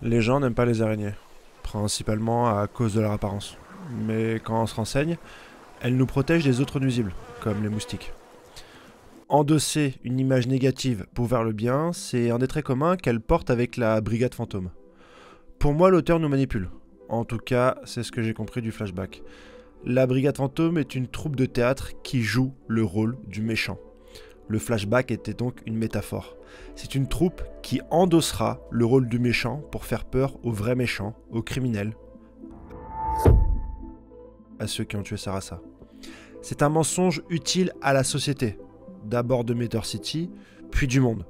Les gens n'aiment pas les araignées, principalement à cause de leur apparence. Mais quand on se renseigne, elles nous protègent des autres nuisibles, comme les moustiques. Endosser une image négative pour faire le bien, c'est un des traits communs qu'elle porte avec la brigade fantôme. Pour moi, l'auteur nous manipule. En tout cas, c'est ce que j'ai compris du flashback. La brigade fantôme est une troupe de théâtre qui joue le rôle du méchant. Le flashback était donc une métaphore. C'est une troupe qui endossera le rôle du méchant pour faire peur aux vrais méchants, aux criminels, à ceux qui ont tué Sarasa. C'est un mensonge utile à la société, d'abord de Mater City, puis du monde.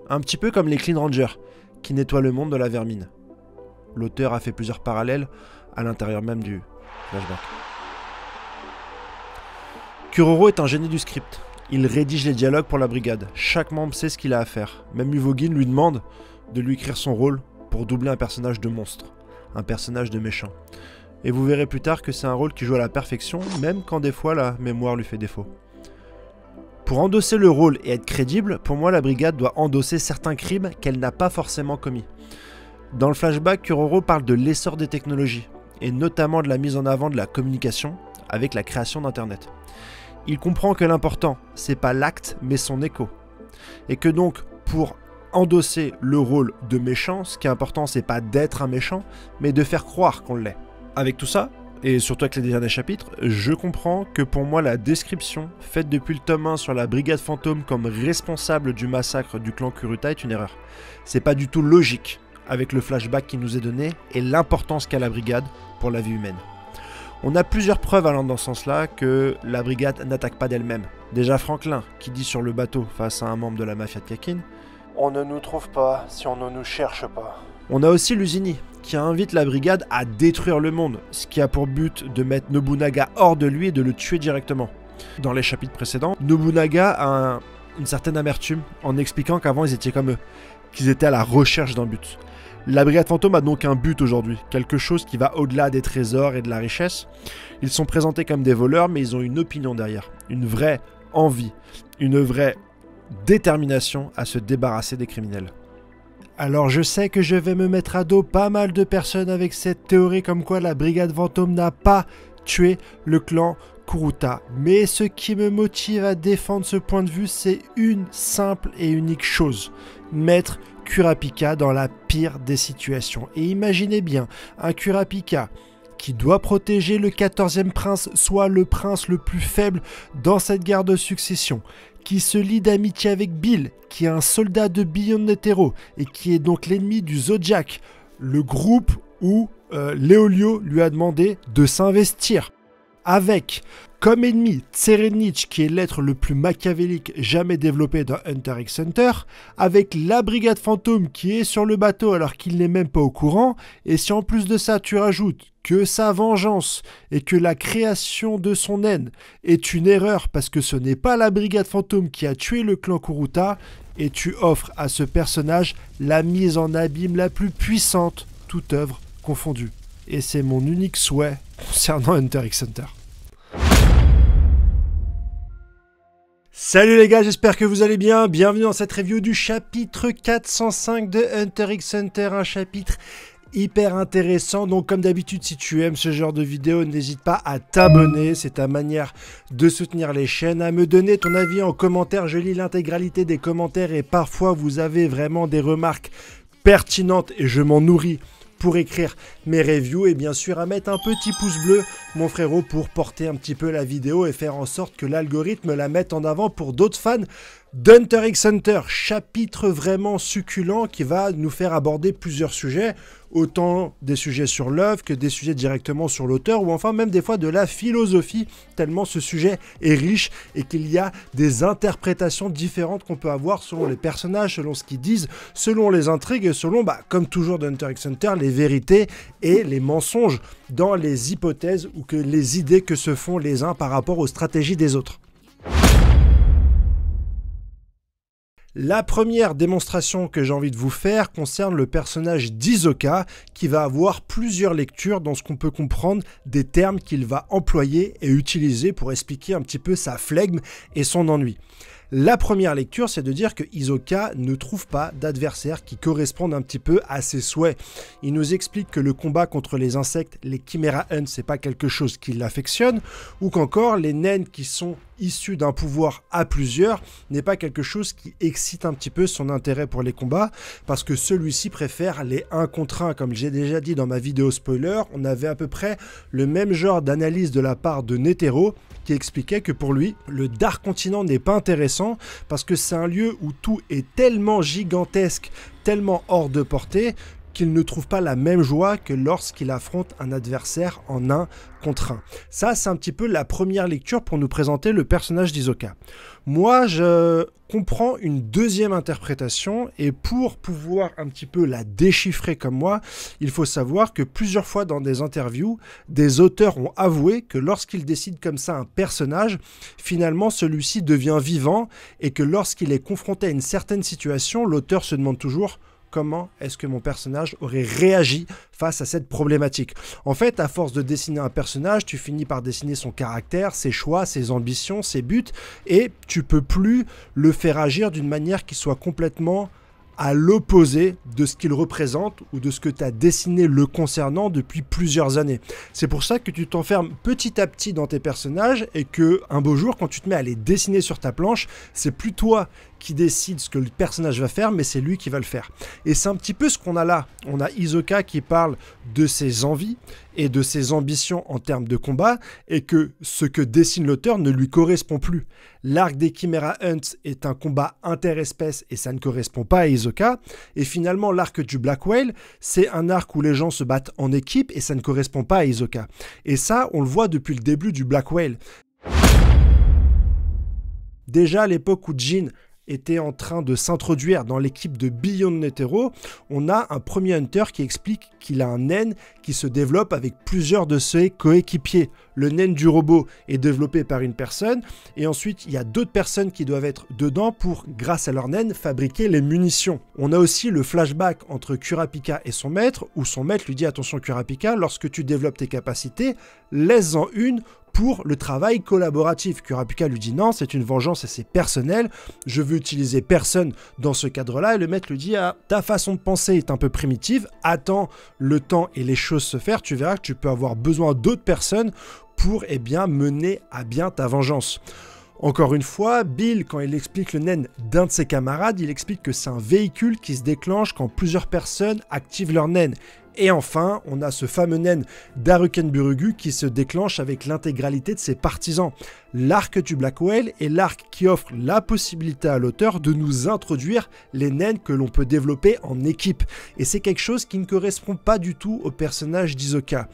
Un petit peu comme les Clean Rangers, qui nettoient le monde de la vermine. L'auteur a fait plusieurs parallèles à l'intérieur même du flashback. Kuroro est un génie du script. Il rédige les dialogues pour la brigade. Chaque membre sait ce qu'il a à faire. Même Uvogin lui demande de lui écrire son rôle pour doubler un personnage de monstre, un personnage de méchant. Et vous verrez plus tard que c'est un rôle qui joue à la perfection, même quand des fois la mémoire lui fait défaut. Pour endosser le rôle et être crédible, pour moi la brigade doit endosser certains crimes qu'elle n'a pas forcément commis. Dans le flashback, Kuroro parle de l'essor des technologies, et notamment de la mise en avant de la communication avec la création d'Internet. Il comprend que l'important, c'est pas l'acte, mais son écho. Et que donc, pour endosser le rôle de méchant, ce qui est important, c'est pas d'être un méchant, mais de faire croire qu'on l'est. Avec tout ça, et surtout avec les derniers chapitres, je comprends que pour moi, la description faite depuis le tome 1 sur la brigade fantôme comme responsable du massacre du clan Kuruta est une erreur. C'est pas du tout logique avec le flashback qui nous est donné et l'importance qu'a la brigade pour la vie humaine. On a plusieurs preuves allant dans ce sens-là que la brigade n'attaque pas d'elle-même. Déjà Franklin, qui dit sur le bateau face à un membre de la mafia de Kakin « On ne nous trouve pas si on ne nous cherche pas ». On a aussi Lusini, qui invite la brigade à détruire le monde, ce qui a pour but de mettre Nobunaga hors de lui et de le tuer directement. Dans les chapitres précédents, Nobunaga a une certaine amertume en expliquant qu'avant ils étaient comme eux, qu'ils étaient à la recherche d'un but. La brigade fantôme a donc un but aujourd'hui, quelque chose qui va au-delà des trésors et de la richesse. Ils sont présentés comme des voleurs, mais ils ont une opinion derrière, une vraie envie, une vraie détermination à se débarrasser des criminels. Alors je sais que je vais me mettre à dos pas mal de personnes avec cette théorie comme quoi la brigade fantôme n'a pas tué le clan Kuruta. Mais ce qui me motive à défendre ce point de vue, c'est une simple et unique chose. Mettre Kurapika dans la pire des situations. Et imaginez bien, un Kurapika qui doit protéger le 14e prince, soit le prince le plus faible dans cette guerre de succession, qui se lie d'amitié avec Bill, qui est un soldat de Beyond Netero, et qui est donc l'ennemi du Zodiac, le groupe où Leolio lui a demandé de s'investir. Avec comme ennemi Tserenich, qui est l'être le plus machiavélique jamais développé dans Hunter x Hunter, avec la brigade fantôme qui est sur le bateau alors qu'il n'est même pas au courant, et si en plus de ça tu rajoutes que sa vengeance et que la création de son haine est une erreur parce que ce n'est pas la brigade fantôme qui a tué le clan Kuruta, et tu offres à ce personnage la mise en abîme la plus puissante, toute œuvre confondue. Et c'est mon unique souhait concernant Hunter x Hunter. Salut les gars, j'espère que vous allez bien. Bienvenue dans cette review du chapitre 405 de Hunter x Hunter, un chapitre hyper intéressant. Donc comme d'habitude, si tu aimes ce genre de vidéo, n'hésite pas à t'abonner, c'est ta manière de soutenir les chaînes, à me donner ton avis en commentaire. Je lis l'intégralité des commentaires et parfois vous avez vraiment des remarques pertinentes et je m'en nourris pour écrire mes reviews, et bien sûr à mettre un petit pouce bleu mon frérot pour porter un petit peu la vidéo et faire en sorte que l'algorithme la mette en avant pour d'autres fans d'Hunter x Hunter. Chapitre vraiment succulent qui va nous faire aborder plusieurs sujets, autant des sujets sur l'œuvre que des sujets directement sur l'auteur, ou enfin même des fois de la philosophie, tellement ce sujet est riche et qu'il y a des interprétations différentes qu'on peut avoir selon les personnages, selon ce qu'ils disent, selon les intrigues et selon, comme toujours dans Hunter x Hunter, les vérités et les mensonges dans les hypothèses ou que les idées que se font les uns par rapport aux stratégies des autres. La première démonstration que j'ai envie de vous faire concerne le personnage d'Hisoka qui va avoir plusieurs lectures dans ce qu'on peut comprendre des termes qu'il va employer et utiliser pour expliquer un petit peu sa flegme et son ennui. La première lecture, c'est de dire que Hisoka ne trouve pas d'adversaires qui correspondent un petit peu à ses souhaits. Il nous explique que le combat contre les insectes, les Chimera Hunt, c'est pas quelque chose qui l'affectionne, ou qu'encore les naines qui sont issus d'un pouvoir à plusieurs n'est pas quelque chose qui excite un petit peu son intérêt pour les combats, parce que celui-ci préfère les 1 contre 1. Comme j'ai déjà dit dans ma vidéo spoiler, on avait à peu près le même genre d'analyse de la part de Netero, qui expliquait que pour lui, le Dark Continent n'est pas intéressant, parce que c'est un lieu où tout est tellement gigantesque, tellement hors de portée, qu'il ne trouve pas la même joie que lorsqu'il affronte un adversaire en 1 contre 1. Ça, c'est un petit peu la première lecture pour nous présenter le personnage d'Hisoka. Moi, je comprends une deuxième interprétation, et pour pouvoir un petit peu la déchiffrer comme moi, il faut savoir que plusieurs fois dans des interviews, des auteurs ont avoué que lorsqu'ils décident comme ça un personnage, finalement celui-ci devient vivant, et que lorsqu'il est confronté à une certaine situation, l'auteur se demande toujours: comment est-ce que mon personnage aurait réagi face à cette problématique? En fait, à force de dessiner un personnage, tu finis par dessiner son caractère, ses choix, ses ambitions, ses buts, et tu peux plus le faire agir d'une manière qui soit complètement à l'opposé de ce qu'il représente ou de ce que tu as dessiné le concernant depuis plusieurs années. C'est pour ça que tu t'enfermes petit à petit dans tes personnages, et que un beau jour, quand tu te mets à les dessiner sur ta planche, c'est plus toi qui décide ce que le personnage va faire, mais c'est lui qui va le faire. Et c'est un petit peu ce qu'on a là. On a Hisoka qui parle de ses envies et de ses ambitions en termes de combat, et que ce que dessine l'auteur ne lui correspond plus. L'arc des Chimera Hunt est un combat interespèce, et ça ne correspond pas à Hisoka. Et finalement, l'arc du Black Whale, c'est un arc où les gens se battent en équipe, et ça ne correspond pas à Hisoka. Et ça, on le voit depuis le début du Black Whale. Déjà à l'époque où Jin était en train de s'introduire dans l'équipe de Beyond Netero, on a un premier Hunter qui explique qu'il a un naine qui se développe avec plusieurs de ses coéquipiers. Le naine du robot est développé par une personne, et ensuite il y a d'autres personnes qui doivent être dedans pour, grâce à leur naine, fabriquer les munitions. On a aussi le flashback entre Kurapika et son maître, où son maître lui dit: attention Kurapika, lorsque tu développes tes capacités, laisse-en une pour le travail collaboratif. Kurapika lui dit: non, c'est une vengeance et c'est personnel, je veux utiliser personne dans ce cadre-là. Et le maître lui dit: ah, ta façon de penser est un peu primitive, attends le temps et les choses se faire, tu verras que tu peux avoir besoin d'autres personnes pour mener à bien ta vengeance. Encore une fois, Bill, quand il explique le naine d'un de ses camarades, il explique que c'est un véhicule qui se déclenche quand plusieurs personnes activent leur naine. Et enfin, on a ce fameux naine d'Haruken Burugu qui se déclenche avec l'intégralité de ses partisans. L'arc du Black Whale est l'arc qui offre la possibilité à l'auteur de nous introduire les naines que l'on peut développer en équipe. Et c'est quelque chose qui ne correspond pas du tout au personnage d'Hisoka.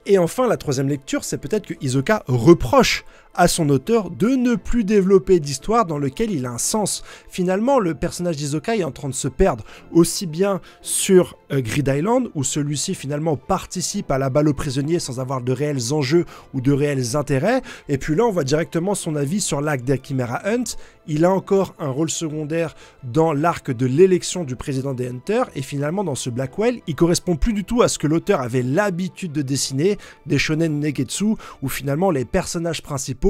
Et enfin, la troisième lecture, c'est peut-être que Hisoka reproche à son auteur de ne plus développer d'histoire dans lequel il a un sens. Finalement, le personnage d'Hisoka est en train de se perdre, aussi bien sur Grid Island, où celui-ci finalement participe à la balle aux prisonniers sans avoir de réels enjeux ou de réels intérêts, et puis là on voit directement son avis sur l'arc des Chimera Hunt. Il a encore un rôle secondaire dans l'arc de l'élection du président des Hunters, et finalement dans ce Black Whale, il correspond plus du tout à ce que l'auteur avait l'habitude de dessiner, des shonen neketsu, où finalement les personnages principaux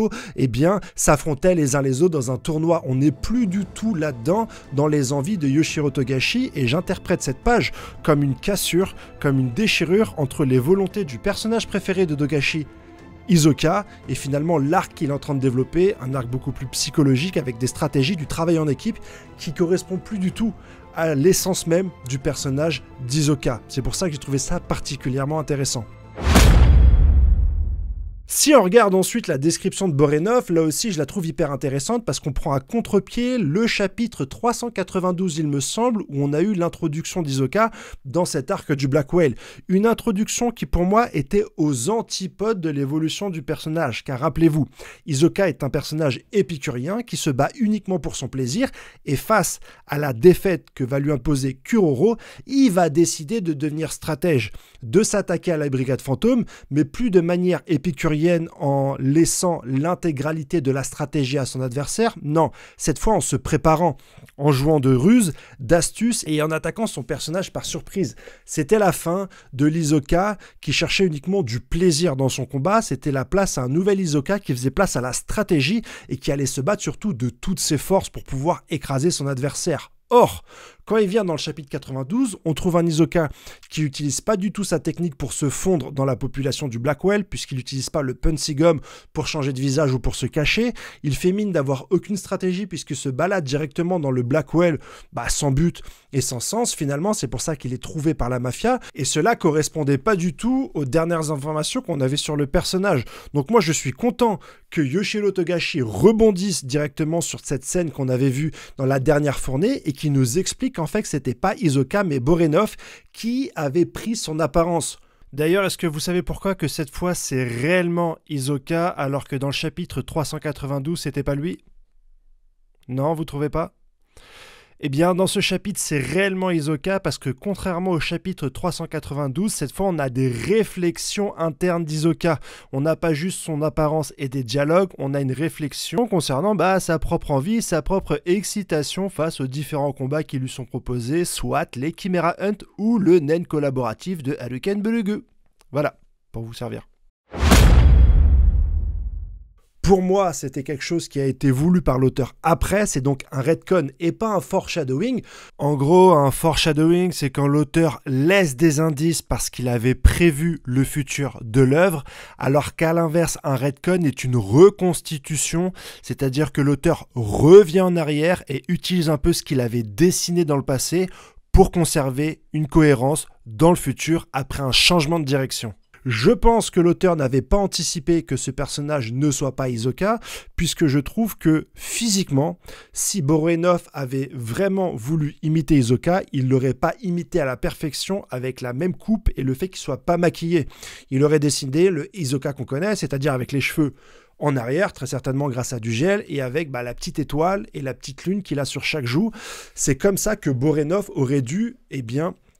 s'affrontaient les uns les autres dans un tournoi. On n'est plus du tout là-dedans, dans les envies de Yoshiro Togashi, et j'interprète cette page comme une cassure, comme une déchirure entre les volontés du personnage préféré de Togashi, Hisoka, et finalement l'arc qu'il est en train de développer, un arc beaucoup plus psychologique avec des stratégies, du travail en équipe qui correspond plus du tout à l'essence même du personnage d'Hisoka. C'est pour ça que j'ai trouvé ça particulièrement intéressant. Si on regarde ensuite la description de Borenov, là aussi je la trouve hyper intéressante parce qu'on prend à contre-pied le chapitre 392, il me semble, où on a eu l'introduction d'Hisoka dans cet arc du Black Whale. Une introduction qui pour moi était aux antipodes de l'évolution du personnage, car rappelez-vous, Hisoka est un personnage épicurien qui se bat uniquement pour son plaisir, et face à la défaite que va lui imposer Kuroro, il va décider de devenir stratège, de s'attaquer à la brigade fantôme, mais plus de manière épicurienne intervienne en laissant l'intégralité de la stratégie à son adversaire. Non, cette fois en se préparant, en jouant de ruse, d'astuces et en attaquant son personnage par surprise. C'était la fin de l'Hisoka qui cherchait uniquement du plaisir dans son combat. C'était la place à un nouvel Hisoka qui faisait place à la stratégie et qui allait se battre surtout de toutes ses forces pour pouvoir écraser son adversaire. Or, quand il vient dans le chapitre 92, on trouve un Hisoka qui n'utilise pas du tout sa technique pour se fondre dans la population du Blackwell, puisqu'il n'utilise pas le Punsy Gum pour changer de visage ou pour se cacher. Il fait mine d'avoir aucune stratégie puisqu'il se balade directement dans le Blackwell sans but et sans sens. Finalement, c'est pour ça qu'il est trouvé par la mafia. Et cela correspondait pas du tout aux dernières informations qu'on avait sur le personnage. Donc moi, je suis content que Yoshiro Togashi rebondisse directement sur cette scène qu'on avait vue dans la dernière fournée et qui nous explique en fait que c'était pas Hisoka mais Borenov qui avait pris son apparence. D'ailleurs, est-ce que vous savez pourquoi que cette fois c'est réellement Hisoka alors que dans le chapitre 392 c'était pas lui? Non, vous trouvez pas? Eh bien, dans ce chapitre, c'est réellement Hisoka parce que contrairement au chapitre 392, cette fois, on a des réflexions internes d'Hisoka. On n'a pas juste son apparence et des dialogues, on a une réflexion concernant sa propre envie, sa propre excitation face aux différents combats qui lui sont proposés, soit les Chimera Hunt ou le Nen collaboratif de Haruken Bulugu. Voilà, pour vous servir. Pour moi, c'était quelque chose qui a été voulu par l'auteur après, c'est donc un retcon et pas un foreshadowing. En gros, un foreshadowing, c'est quand l'auteur laisse des indices parce qu'il avait prévu le futur de l'œuvre, alors qu'à l'inverse, un retcon est une reconstitution, c'est-à-dire que l'auteur revient en arrière et utilise un peu ce qu'il avait dessiné dans le passé pour conserver une cohérence dans le futur après un changement de direction. Je pense que l'auteur n'avait pas anticipé que ce personnage ne soit pas Hisoka, puisque je trouve que physiquement, si Borenov avait vraiment voulu imiter Hisoka, il ne l'aurait pas imité à la perfection avec la même coupe et le fait qu'il ne soit pas maquillé. Il aurait dessiné le Hisoka qu'on connaît, c'est-à-dire avec les cheveux en arrière, très certainement grâce à du gel, et avec la petite étoile et la petite lune qu'il a sur chaque joue. C'est comme ça que Borenov aurait dû,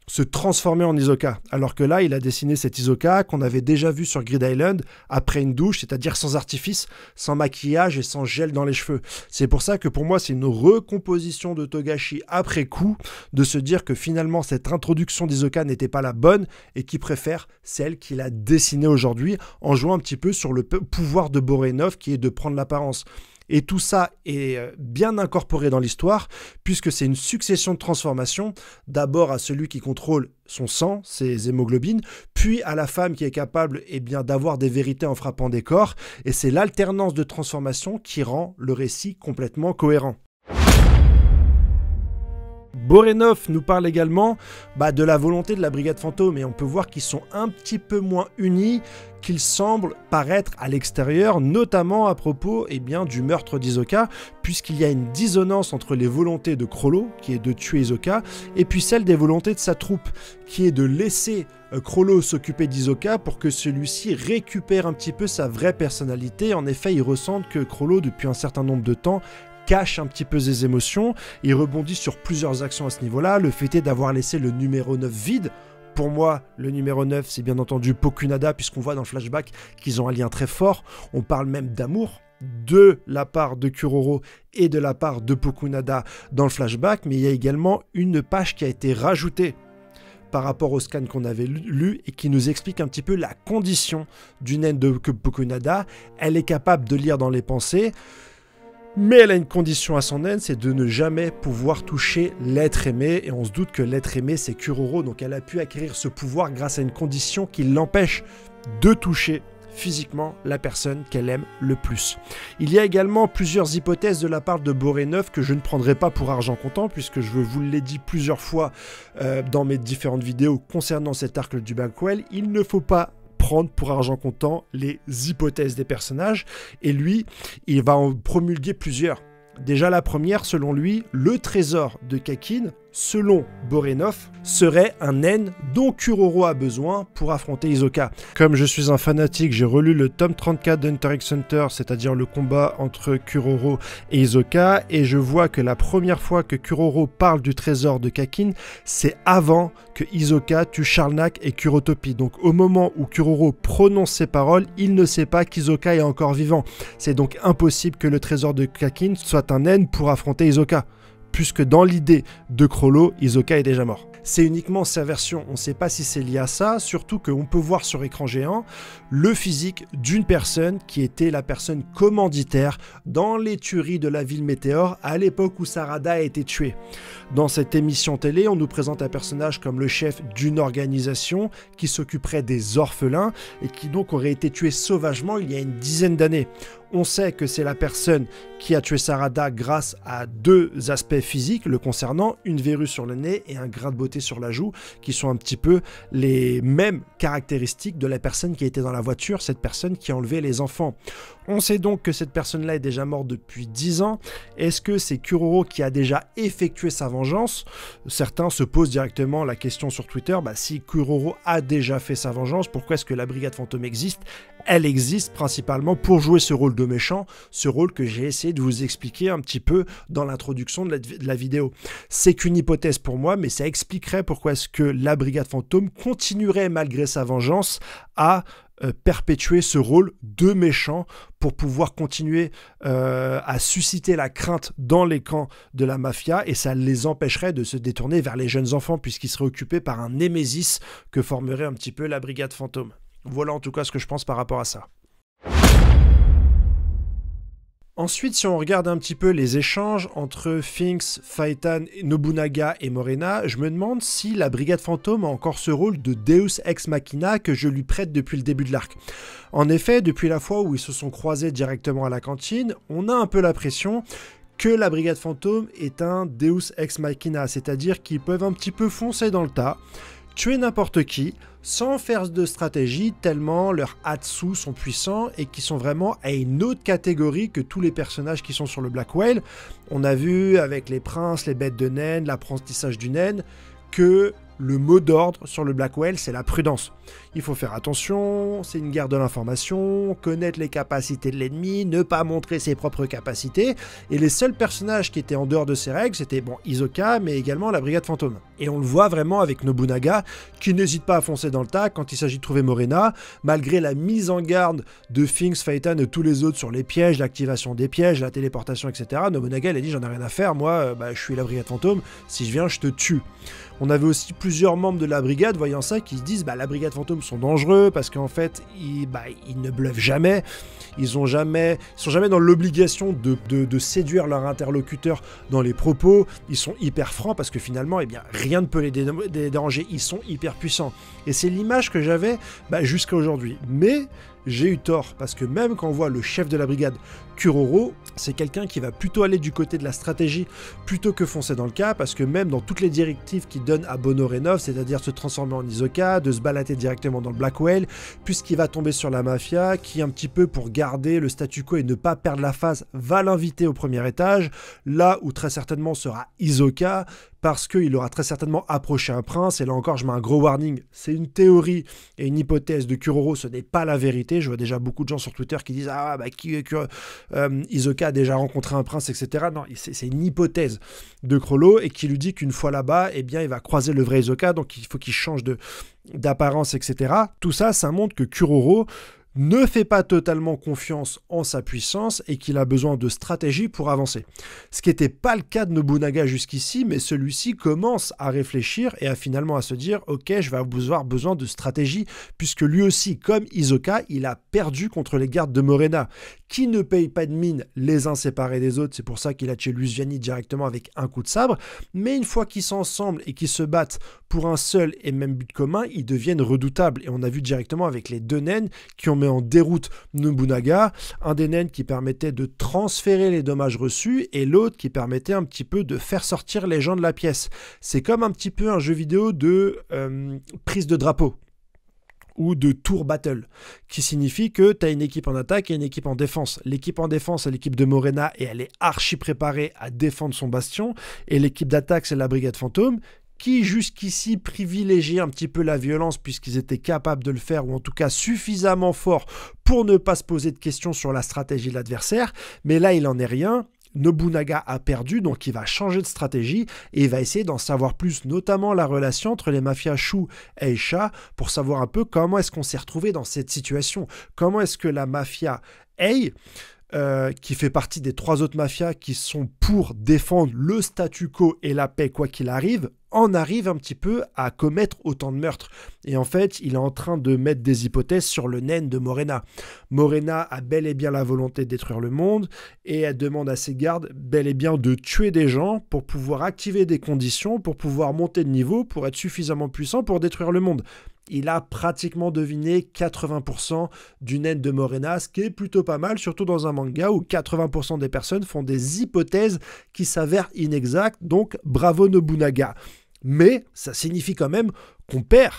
se transformer en Hisoka. Alors que là, il a dessiné cet Hisoka qu'on avait déjà vu sur Grid Island après une douche, c'est-à-dire sans artifice, sans maquillage et sans gel dans les cheveux. C'est pour ça que pour moi, c'est une recomposition de Togashi après coup, de se dire que finalement, cette introduction d'Hisoka n'était pas la bonne et qu'il préfère celle qu'il a dessinée aujourd'hui en jouant un petit peu sur le pouvoir de Borenov qui est de prendre l'apparence. Et tout ça est bien incorporé dans l'histoire, puisque c'est une succession de transformations, d'abord à celui qui contrôle son sang, ses hémoglobines, puis à la femme qui est capable d'avoir des vérités en frappant des corps, et c'est l'alternance de transformations qui rend le récit complètement cohérent. Borenov nous parle également de la volonté de la Brigade Fantôme et on peut voir qu'ils sont un petit peu moins unis qu'ils semblent paraître à l'extérieur, notamment à propos du meurtre d'Hisoka, puisqu'il y a une dissonance entre les volontés de Chrollo, qui est de tuer Hisoka, et puis celle des volontés de sa troupe, qui est de laisser Chrollo s'occuper d'Hisoka pour que celui-ci récupère un petit peu sa vraie personnalité. En effet, ils ressentent que Chrollo, depuis un certain nombre de temps, cache un petit peu ses émotions, il rebondit sur plusieurs actions à ce niveau-là. Le fait est d'avoir laissé le numéro 9 vide. Pour moi, le numéro 9, c'est bien entendu Pokunada, puisqu'on voit dans le flashback qu'ils ont un lien très fort. On parle même d'amour de la part de Kuroro et de la part de Pokunada dans le flashback, mais il y a également une page qui a été rajoutée par rapport au scan qu'on avait lu et qui nous explique un petit peu la condition du naine de Pokunada. Elle est capable de lire dans les pensées, mais elle a une condition à son naine, c'est de ne jamais pouvoir toucher l'être aimé, et on se doute que l'être aimé c'est Kuroro, donc elle a pu acquérir ce pouvoir grâce à une condition qui l'empêche de toucher physiquement la personne qu'elle aime le plus. Il y a également plusieurs hypothèses de la part de Borenov que je ne prendrai pas pour argent comptant, puisque je vous l'ai dit plusieurs fois dans mes différentes vidéos concernant cet arc du Blackwell, il ne faut pas prendre pour argent comptant les hypothèses des personnages, et lui, il va en promulguer plusieurs. Déjà la première, selon lui, le trésor de Kakin selon Borenov, serait un naine dont Kuroro a besoin pour affronter Hisoka. Comme je suis un fanatique, j'ai relu le tome 34 d'Hunter x Hunter, c'est-à-dire le combat entre Kuroro et Hisoka, et je vois que la première fois que Kuroro parle du trésor de Kakin, c'est avant que Hisoka tue Charlnak et Kurotopi. Donc au moment où Kuroro prononce ces paroles, il ne sait pas qu'Hisoka est encore vivant. C'est donc impossible que le trésor de Kakin soit un naine pour affronter Hisoka, puisque dans l'idée de Chrollo, Hisoka est déjà mort. C'est uniquement sa version, on ne sait pas si c'est lié à ça, surtout qu'on peut voir sur écran géant le physique d'une personne qui était la personne commanditaire dans les tueries de la ville Météore à l'époque où Sarada a été tué. Dans cette émission télé, on nous présente un personnage comme le chef d'une organisation qui s'occuperait des orphelins et qui donc aurait été tué sauvagement il y a une dizaine d'années. On sait que c'est la personne qui a tué Sarada grâce à deux aspects physiques le concernant, une verrue sur le nez et un grain de beauté sur la joue, qui sont un petit peu les mêmes caractéristiques de la personne qui était dans la voiture, cette personne qui a enlevé les enfants. On sait donc que cette personne-là est déjà morte depuis 10 ans. Est-ce que c'est Kuroro qui a déjà effectué sa vengeance? Certains se posent directement la question sur Twitter, si Kuroro a déjà fait sa vengeance, pourquoi est-ce que la Brigade Fantôme existe? Elle existe principalement pour jouer ce rôle de méchant, ce rôle que j'ai essayé de vous expliquer un petit peu dans l'introduction de la vidéo. C'est qu'une hypothèse pour moi, mais ça expliquerait pourquoi est-ce que la Brigade Fantôme continuerait malgré sa vengeance à perpétuer ce rôle de méchant pour pouvoir continuer à susciter la crainte dans les camps de la mafia, et ça les empêcherait de se détourner vers les jeunes enfants puisqu'ils seraient occupés par un némésis que formerait un petit peu la Brigade Fantôme. Voilà en tout cas ce que je pense par rapport à ça. Ensuite, si on regarde un petit peu les échanges entre Finks, Phaeton, Nobunaga et Morena, je me demande si la Brigade Fantôme a encore ce rôle de Deus Ex Machina que je lui prête depuis le début de l'arc. En effet, depuis la fois où ils se sont croisés directement à la cantine, on a un peu l'impression que la Brigade Fantôme est un Deus Ex Machina, c'est-à-dire qu'ils peuvent un petit peu foncer dans le tas, tuer n'importe qui, sans faire de stratégie, tellement leurs Hatsu sont puissants et qui sont vraiment à une autre catégorie que tous les personnages qui sont sur le Black Whale. On a vu avec les princes, les bêtes de naine, l'apprentissage du naine, que le mot d'ordre sur le Black Whale, c'est la prudence. Il faut faire attention, c'est une guerre de l'information, connaître les capacités de l'ennemi, ne pas montrer ses propres capacités. Et les seuls personnages qui étaient en dehors de ces règles, c'était Hisoka, mais également la Brigade Fantôme. Et on le voit vraiment avec Nobunaga, qui n'hésite pas à foncer dans le tas quand il s'agit de trouver Morena, malgré la mise en garde de Finks, Phaeton et tous les autres sur les pièges, l'activation des pièges, la téléportation, etc. Nobunaga, il a dit, j'en ai rien à faire, moi, je suis la Brigade Fantôme, si je viens, je te tue. On avait aussi plusieurs membres de la brigade, voyant ça, qui se disent la Brigade Fantôme sont dangereux parce qu'en fait, ils ne bluffent jamais. Ils sont jamais dans l'obligation de séduire leur interlocuteur dans les propos. Ils sont hyper francs parce que finalement, rien ne peut les déranger. Ils sont hyper puissants. Et c'est l'image que j'avais jusqu'à aujourd'hui. Mais j'ai eu tort parce que même quand on voit le chef de la brigade, Kuroro, c'est quelqu'un qui va plutôt aller du côté de la stratégie plutôt que foncer dans le cas, parce que même dans toutes les directives qu'il donne à Bonorenov, c'est-à-dire se transformer en Hisoka, de se balader directement dans le Black Whale, puisqu'il va tomber sur la mafia, qui un petit peu pour garder le statu quo et ne pas perdre la face, va l'inviter au premier étage, là où très certainement sera Hisoka, parce qu'il aura très certainement approché un prince, et là encore je mets un gros warning, c'est une théorie et une hypothèse de Kuroro, ce n'est pas la vérité. Je vois déjà beaucoup de gens sur Twitter qui disent Hisoka a déjà rencontré un prince, etc. Non, c'est une hypothèse de Chrollo, et qui lui dit qu'une fois là-bas, il va croiser le vrai Hisoka, donc il faut qu'il change d'apparence, etc. Tout ça, ça montre que Kuroro ne fait pas totalement confiance en sa puissance et qu'il a besoin de stratégie pour avancer. Ce qui n'était pas le cas de Nobunaga jusqu'ici, mais celui-ci commence à réfléchir et à finalement se dire « Ok, je vais avoir besoin de stratégie » puisque lui aussi, comme Hisoka, il a perdu contre les gardes de Morena qui ne payent pas de mine les uns séparés des autres. C'est pour ça qu'il a tué Luciani directement avec un coup de sabre. Mais une fois qu'ils sont ensemble et qu'ils se battent pour un seul et même but commun, ils deviennent redoutables. Et on a vu directement avec les deux naines qui ont mis en déroute Nobunaga, un des naines qui permettait de transférer les dommages reçus et l'autre qui permettait un petit peu de faire sortir les gens de la pièce. C'est comme un petit peu un jeu vidéo de prise de drapeau. ou de tour battle, qui signifie que tu as une équipe en attaque et une équipe en défense. L'équipe en défense, c'est l'équipe de Morena et elle est archi préparée à défendre son bastion, et l'équipe d'attaque, c'est la brigade fantôme, qui jusqu'ici privilégiait un petit peu la violence puisqu'ils étaient capables de le faire, ou en tout cas suffisamment forts pour ne pas se poser de questions sur la stratégie de l'adversaire. Mais là, il n'en est rien. Nobunaga a perdu, donc il va changer de stratégie et il va essayer d'en savoir plus, notamment la relation entre les mafias Shu et Eisha, pour savoir un peu comment est-ce qu'on s'est retrouvé dans cette situation. Comment est-ce que la mafia Ei, qui fait partie des 3 autres mafias qui sont pour défendre le statu quo et la paix quoi qu'il arrive, en arrive un petit peu à commettre autant de meurtres. Et en fait, il est en train de mettre des hypothèses sur le naine de Morena. Morena a bel et bien la volonté de détruire le monde, et elle demande à ses gardes bel et bien de tuer des gens pour pouvoir activer des conditions, pour pouvoir monter de niveau, pour être suffisamment puissant pour détruire le monde. Il a pratiquement deviné 80% du naine de Morena, ce qui est plutôt pas mal, surtout dans un manga où 80% des personnes font des hypothèses qui s'avèrent inexactes, donc bravo Nobunaga. Mais ça signifie quand même qu'on perd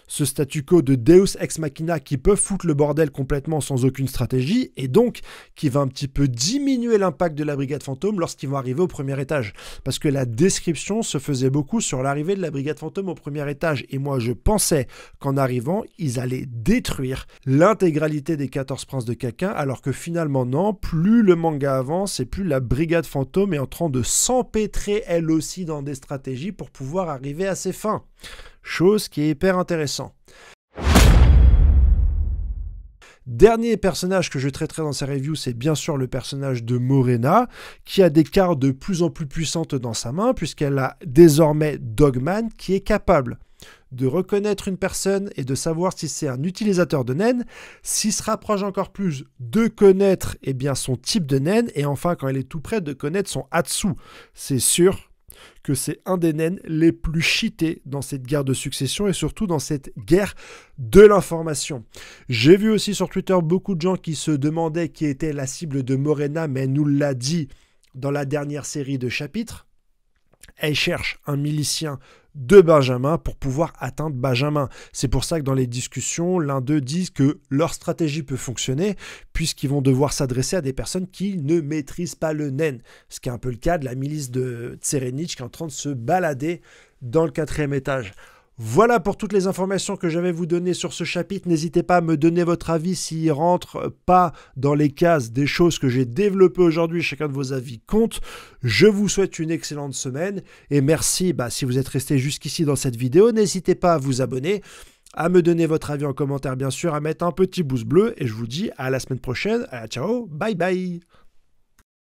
ce statu quo de Deus Ex Machina qui peut foutre le bordel complètement sans aucune stratégie, et donc qui va un petit peu diminuer l'impact de la brigade fantôme lorsqu'ils vont arriver au premier étage. Parce que la description se faisait beaucoup sur l'arrivée de la brigade fantôme au premier étage, et moi je pensais qu'en arrivant, ils allaient détruire l'intégralité des 14 princes de Caquin, alors que finalement non, plus le manga avance et plus la brigade fantôme est en train de s'empêtrer elle aussi dans des stratégies pour pouvoir arriver à ses fins. Chose qui est hyper intéressant. Dernier personnage que je traiterai dans ces reviews, c'est bien sûr le personnage de Morena, qui a des cartes de plus en plus puissantes dans sa main, puisqu'elle a désormais Dogman, qui est capable de reconnaître une personne et de savoir si c'est un utilisateur de naine, s'il se rapproche encore plus de connaître son type de naine, et enfin quand elle est tout près de connaître son Hatsu. C'est sûr que c'est un des naines les plus cheatés dans cette guerre de succession et surtout dans cette guerre de l'information. J'ai vu aussi sur Twitter beaucoup de gens qui se demandaient qui était la cible de Morena, mais elle nous l'a dit dans la dernière série de chapitres. Elle cherche un milicien de Benjamin pour pouvoir atteindre Benjamin. C'est pour ça que dans les discussions, l'un d'eux dit que leur stratégie peut fonctionner puisqu'ils vont devoir s'adresser à des personnes qui ne maîtrisent pas le naine. Ce qui est un peu le cas de la milice de Tserenich qui est en train de se balader dans le 4e étage. Voilà pour toutes les informations que j'avais à vous donner sur ce chapitre. N'hésitez pas à me donner votre avis s'il ne rentre pas dans les cases des choses que j'ai développées aujourd'hui. Chacun de vos avis compte. Je vous souhaite une excellente semaine et merci si vous êtes resté jusqu'ici dans cette vidéo. N'hésitez pas à vous abonner, à me donner votre avis en commentaire bien sûr, à mettre un petit pouce bleu et je vous dis à la semaine prochaine. Ciao, bye bye.